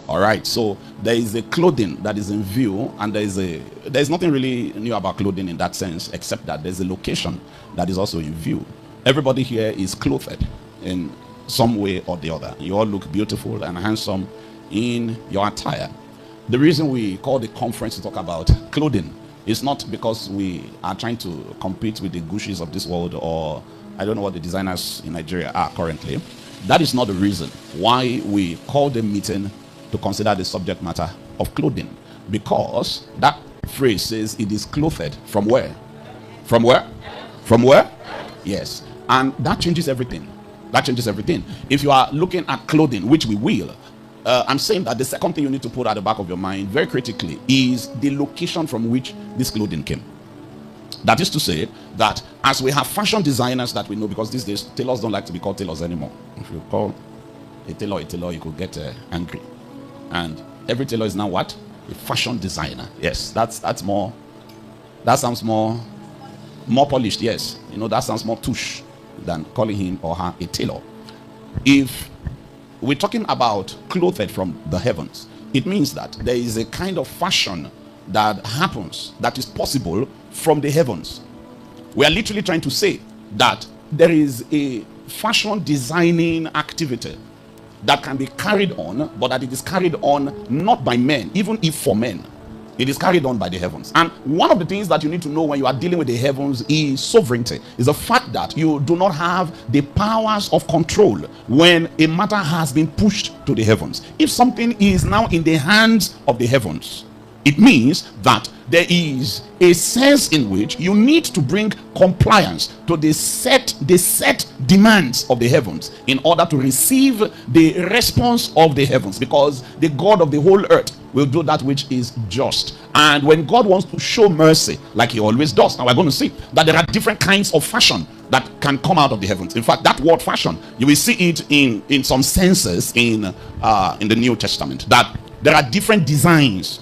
All right, so there is a clothing that is in view, and there's nothing really new about clothing in that sense, except that there's a location that is also in view. Everybody here is clothed in some way or the other. You all look beautiful and handsome in your attire. The reason we call the conference to talk about clothing is not because we are trying to compete with the Gucci's of this world, or I don't know what the designers in Nigeria are currently. That is not the reason why we call the meeting to consider the subject matter of clothing, because that phrase says it is clothed from where? From where? From where? Yes. And that changes everything. That changes everything. If you are looking at clothing, which we will, I'm saying that the second thing you need to put at the back of your mind very critically is the location from which this clothing came. That is to say that as we have fashion designers that we know, because these days tailors don't like to be called tailors anymore. If you call a tailor, you could get angry. And every tailor is now what? A fashion designer. Yes, that sounds more polished. Yes, you know, that sounds more touche than calling him or her a tailor. If we're talking about clothed from the heavens, it means that there is a kind of fashion that happens, that is possible from the heavens. We are literally trying to say that there is a fashion designing activity that can be carried on, but that it is carried on not by men, even if for men. It is carried on by the heavens. And one of the things that you need to know when you are dealing with the heavens is sovereignty. Is the fact that you do not have the powers of control when a matter has been pushed to the heavens. If something is now in the hands of the heavens, it means that there is a sense in which you need to bring compliance to the set demands of the heavens in order to receive the response of the heavens, because the God of the whole earth will do that which is just. And when God wants to show mercy, like he always does, now we're going to see that there are different kinds of fashion that can come out of the heavens. In fact, that word fashion, you will see it in some senses in the New Testament, that there are different designs.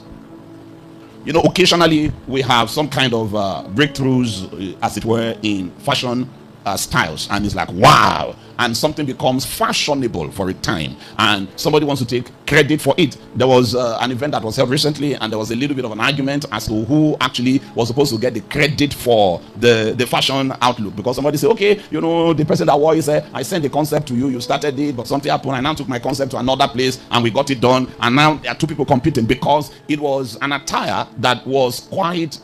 You know, occasionally we have some kind of breakthroughs, as it were, in fashion styles, and it's like, wow, and something becomes fashionable for a time, and somebody wants to take credit for it. There was an event that was held recently, and there was a little bit of an argument as to who actually was supposed to get the credit for the fashion outlook, because somebody said, okay, you know, the person that wore it said, I sent the concept to you, you started it, but something happened, I now took my concept to another place, and we got it done, and now there are two people competing because it was an attire that was quite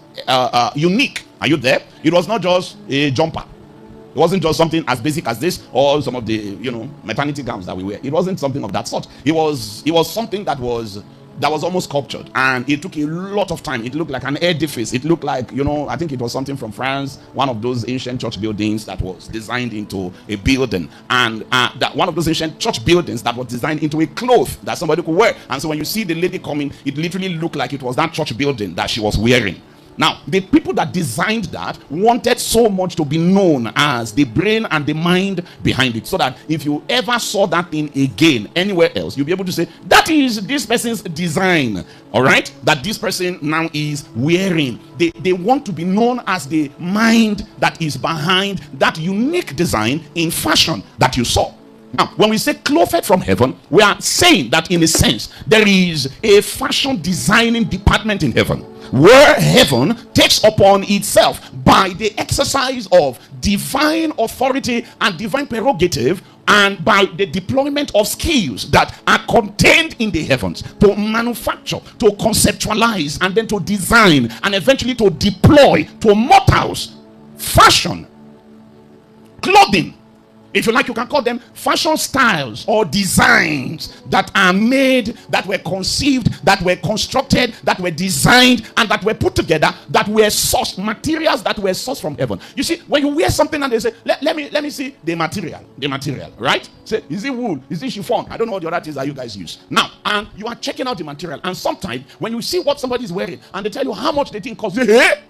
unique. Are you there? It was not just a jumper. It wasn't just something as basic as this, or some of the, you know, maternity gowns that we wear. It wasn't something of that sort. It was something that was almost sculptured, and it took a lot of time. It looked like an edifice. It looked like, you know, I think it was something from France, one of those ancient church buildings that was designed into a building, and that one of those ancient church buildings that was designed into a cloth that somebody could wear. And so when you see the lady coming, it literally looked like it was that church building that she was wearing. Now, the people that designed that wanted so much to be known as the brain and the mind behind it, so that if you ever saw that thing again anywhere else, you'll be able to say, that is this person's design, all right, that this person now is wearing. They want to be known as the mind that is behind that unique design in fashion that you saw. Now, when we say clothed from heaven, we are saying that in a sense, there is a fashion designing department in heaven, where heaven takes upon itself, by the exercise of divine authority and divine prerogative, and by the deployment of skills that are contained in the heavens, to manufacture, to conceptualize, and then to design, and eventually to deploy to mortals fashion, clothing. If you like, you can call them fashion styles or designs that are made, that were conceived, that were constructed, that were designed, and that were put together, that were sourced, materials that were sourced from heaven. You see, when you wear something and they say, let me see the material, right? Say, is it wool? Is it chiffon? I don't know what the other things that you guys use. Now, and you are checking out the material, and sometimes when you see what somebody is wearing and they tell you how much they think costs, hey,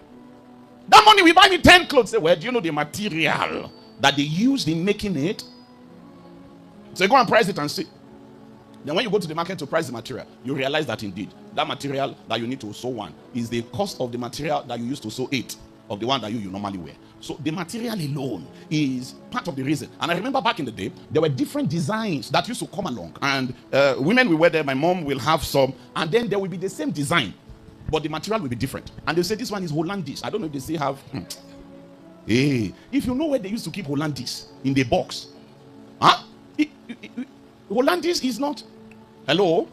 that money will buy me 10 clothes. Say, well, do you know the material that they used in making it? So you go and price it and see. Then when you go to the market to price the material, you realize that indeed that material that you need to sew one is the cost of the material that you used to sew 8. of the one that you normally wear. So the material alone is part of the reason. And I remember back in the day, there were different designs that used to come along. And women will wear them, my mom will have some, and then there will be the same design, but the material will be different. And they say this one is Hollandis. I don't know if they still have. Hey, if you know where they used to keep Hollandis in the box, huh? Hollandis is not. Hello?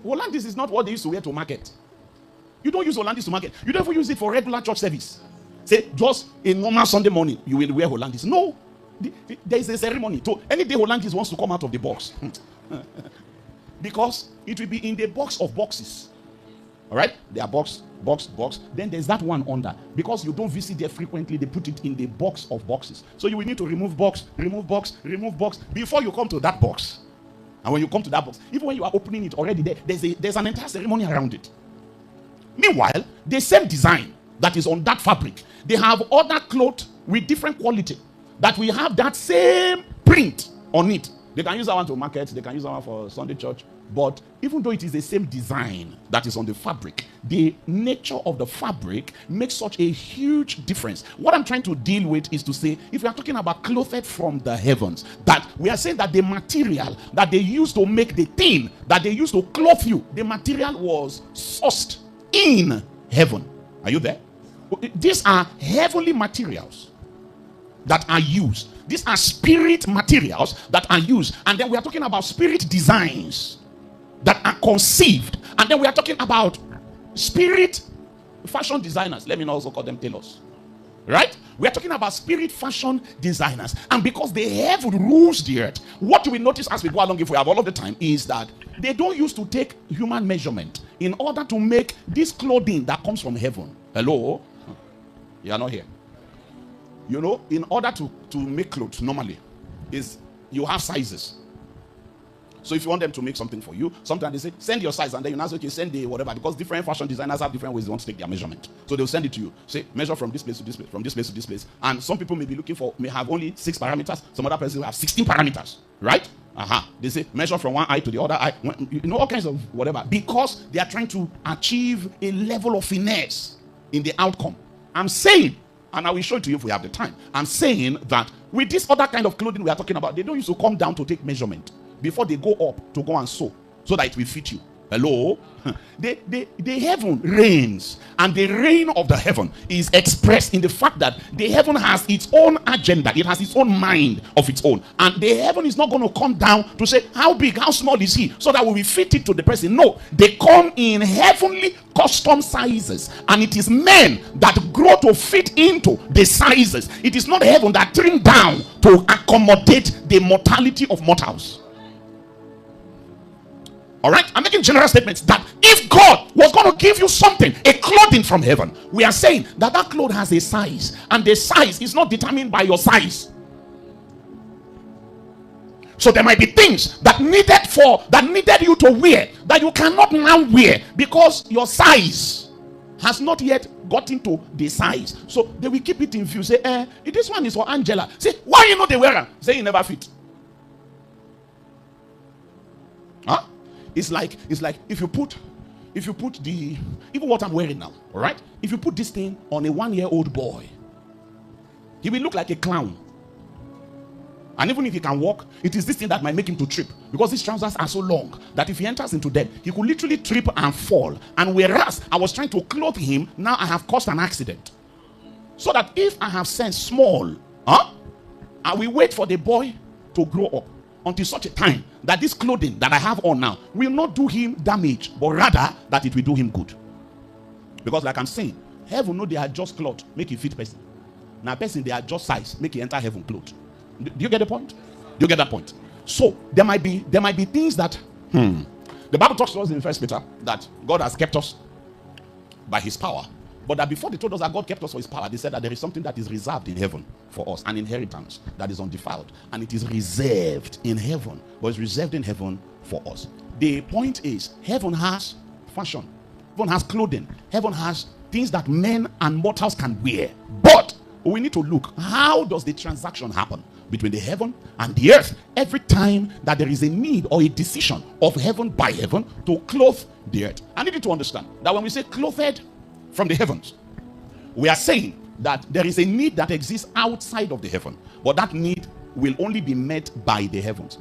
Hollandis is not what they used to wear to market. You don't use Hollandis to market. You don't even use it for regular church service. Say, just a normal Sunday morning, you will wear Hollandis. No. There is a ceremony. So any day Hollandis wants to come out of the box. Because it will be in the box of boxes. All right? They are box. Then there's that one under. Because you don't visit there frequently, they put it in the box of boxes. So you will need to remove box before you come to that box. And when you come to that box, even when you are opening it already, there's an entire ceremony around it. Meanwhile, the same design that is on that fabric, they have other clothes with different quality that will have that same print on it. They can use that one to market, they can use that one for Sunday church. But even though it is the same design that is on the fabric, the nature of the fabric makes such a huge difference. What I'm trying to deal with is to say, if we are talking about clothed from the heavens, that we are saying that the material that they used to make the thing that they used to clothe you, the material was sourced in heaven. Are you there? These are heavenly materials that are used. These are spirit materials that are used. And then we are talking about spirit designs that are conceived. And then we are talking about spirit fashion designers. Let me also call them tailors. Right? We are talking about spirit fashion designers. And because the heaven rules the earth, what we notice as we go along, if we have all of the time, is that they don't used to take human measurement in order to make this clothing that comes from heaven. Hello? You are not here. You know, in order to make clothes normally, is you have sizes. So if you want them to make something for you, sometimes they say, send your size, and then you now say, okay, send the whatever, because different fashion designers have different ways they want to take their measurement. So they'll send it to you. Say, measure from this place to this place, from this place to this place. And some people may be looking for, may have only 6 parameters. Some other person will have 16 parameters. Right? They say, measure from one eye to the other eye. You know, all kinds of whatever. Because they are trying to achieve a level of finesse in the outcome. I'm saying, and I will show it to you if we have the time. I'm saying that with this other kind of clothing we are talking about, they don't used to come down to take measurement before they go up to go and sew so that it will fit you. Hello? The heaven reigns, and the reign of the heaven is expressed in the fact that the heaven has its own agenda. It has its own mind of its own. And the heaven is not going to come down to say, how big, how small is he? So that we will fit it to the person. No, they come in heavenly custom sizes. And it is men that grow to fit into the sizes. It is not heaven that trim down to accommodate the mortality of mortals. All right, I'm making general statements that if God was going to give you something, a clothing from heaven, we are saying that that cloth has a size, and the size is not determined by your size. So there might be things that needed you to wear that you cannot now wear because your size has not yet gotten to the size. So they will keep it in view. Say, this one is for Angela. Say, why you know the wearer? Say, you never fit. Huh? It's like if you put the, even what I'm wearing now, all right? If you put this thing on a 1-year-old boy, he will look like a clown. And even if he can walk, it is this thing that might make him to trip, because these trousers are so long that if he enters into them, he could literally trip and fall. And whereas I was trying to clothe him, now I have caused an accident. So that if I have sent small, I will wait for the boy to grow up until such a time that this clothing that I have on now will not do him damage, but rather that it will do him good. Because like I'm saying, heaven know they are just cloth, make it fit person. Now person, they are just size, make it enter heaven cloth. Do you get the point? Do you get that point? So there might be things that the Bible talks to us in 1 Peter that God has kept us by his power. But that before they told us that God kept us for his power, they said that there is something that is reserved in heaven for us, an inheritance that is undefiled. And it is reserved in heaven, but it's reserved in heaven for us. The point is, heaven has fashion. Heaven has clothing. Heaven has things that men and mortals can wear. But we need to look, how does the transaction happen between the heaven and the earth every time that there is a need or a decision of heaven by heaven to clothe the earth? I need you to understand that when we say clothed from the heavens, we are saying that there is a need that exists outside of the heaven, but that need will only be met by the heavens.